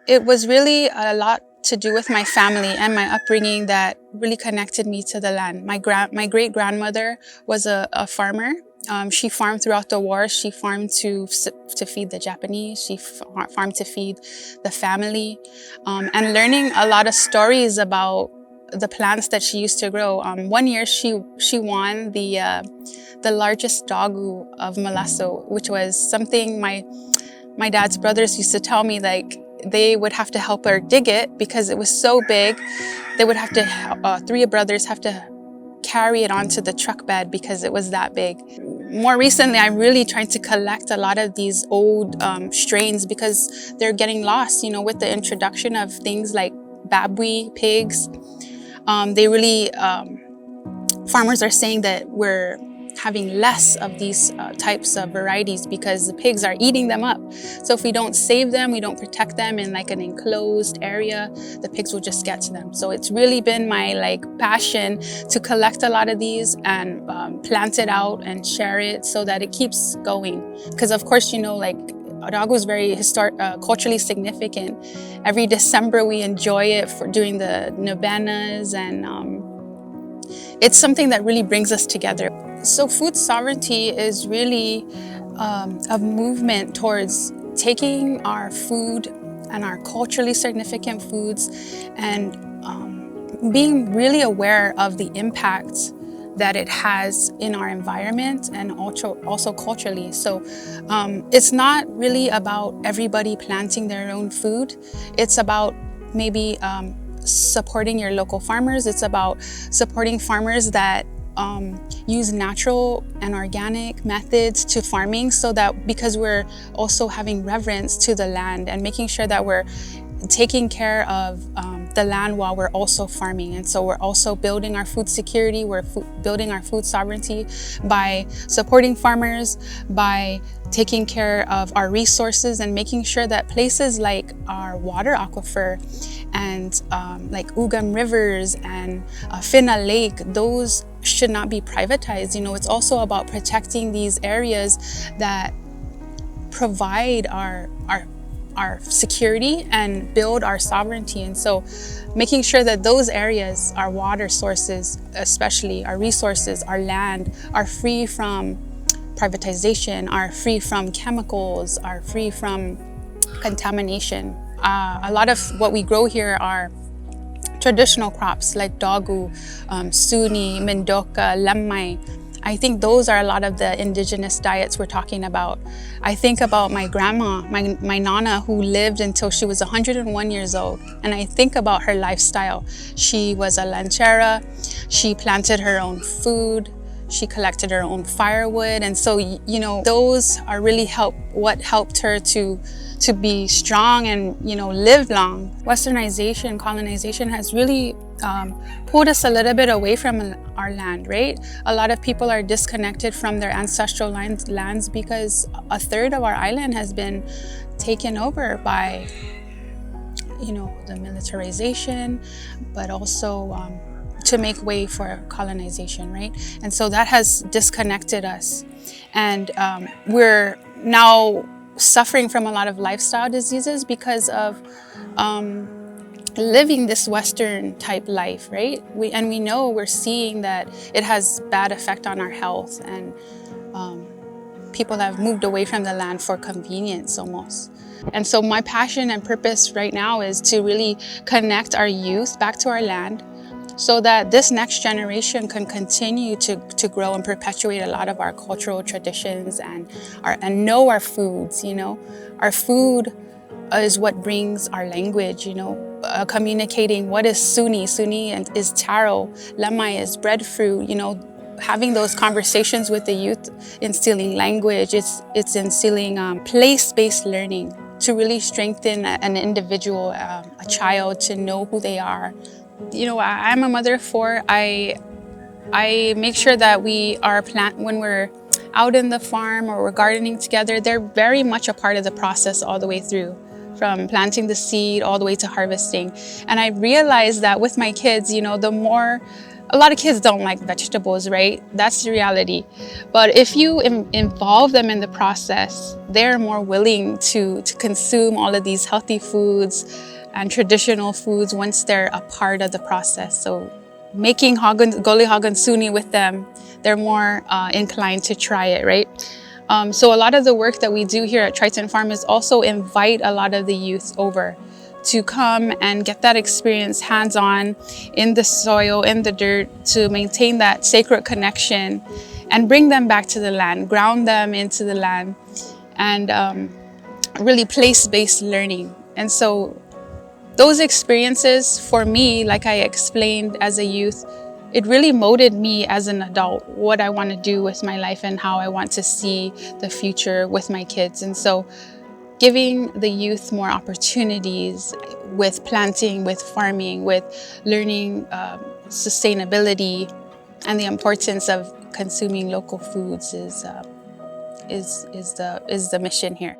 It was really a lot to do with my family and my upbringing that really connected me to the land. My great-grandmother was a farmer. She farmed throughout the war. She farmed to feed the Japanese. She farmed to feed the family. And learning a lot of stories about the plants that she used to grow. One year she won the largest dogu of Malesso, which was something my dad's brothers used to tell me, like, they would have to help her dig it because it was so big. They would have to, three brothers have to carry it onto the truck bed because it was that big. More recently, I'm really trying to collect a lot of these old strains because they're getting lost, with the introduction of things like babui pigs. They really, farmers are saying that we're having less of these types of varieties because the pigs are eating them up. So if we don't save them, we don't protect them in like an enclosed area, the pigs will just get to them. So it's really been my passion to collect a lot of these and plant it out and share it so that it keeps going. Because of course, dogu is very culturally significant. Every December we enjoy it during the novenas, and it's something that really brings us together. So food sovereignty is really a movement towards taking our food and our culturally significant foods and being really aware of the impact that it has in our environment and also culturally. So it's not really about everybody planting their own food. It's about maybe supporting your local farmers. It's about supporting farmers that use natural and organic methods to farming, so that because we're also having reverence to the land and making sure that we're taking care of the land while we're also farming. And so we're also building our food security, we're building our food sovereignty by supporting farmers, by taking care of our resources and making sure that places like our water aquifer and like Ugam rivers and Finna Lake, those should not be privatized. It's also about protecting these areas that provide our security and build our sovereignty. And so making sure that those areas, our water sources, especially our resources, our land, are free from privatization, are free from chemicals, are free from contamination. A lot of what we grow here are traditional crops like dogu, suni, mendoka, lemai. I think those are a lot of the indigenous diets we're talking about. I think about my grandma, my nana, who lived until she was 101 years old. And I think about her lifestyle. She was a lanchera, she planted her own food, she collected her own firewood. And so, those are really what helped her to be strong and, live long. Westernization, colonization has really pulled us a little bit away from our land, right? A lot of people are disconnected from their ancestral lands because a third of our island has been taken over by, the militarization, but also to make way for colonization, right? And so that has disconnected us. And we're now suffering from a lot of lifestyle diseases because of living this Western type life, right? We're seeing that it has bad effect on our health, and people have moved away from the land for convenience almost. And so my passion and purpose right now is to really connect our youth back to our land so that this next generation can continue to grow and perpetuate a lot of our cultural traditions and know our foods. Our food is what brings our language, communicating what is suni and is taro, lemai is breadfruit, having those conversations with the youth, instilling language, it's instilling place-based learning to really strengthen an individual, a child, to know who they are. I'm a mother of four. I make sure that we are when we're out in the farm or we're gardening together, they're very much a part of the process all the way through, from planting the seed all the way to harvesting. And I realized that with my kids, the more a lot of kids don't like vegetables, right? That's the reality. But if you involve them in the process, they're more willing to consume all of these healthy foods and traditional foods once they're a part of the process. So making goli hagon suni with them, they're more inclined to try it, right? So a lot of the work that we do here at Triton Farm is also invite a lot of the youth over to come and get that experience hands-on in the soil, in the dirt, to maintain that sacred connection and bring them back to the land, ground them into the land, and really place-based learning. And so those experiences for me, like I explained as a youth, it really molded me as an adult, what I want to do with my life and how I want to see the future with my kids. And so giving the youth more opportunities with planting, with farming, with learning sustainability and the importance of consuming local foods is the mission here.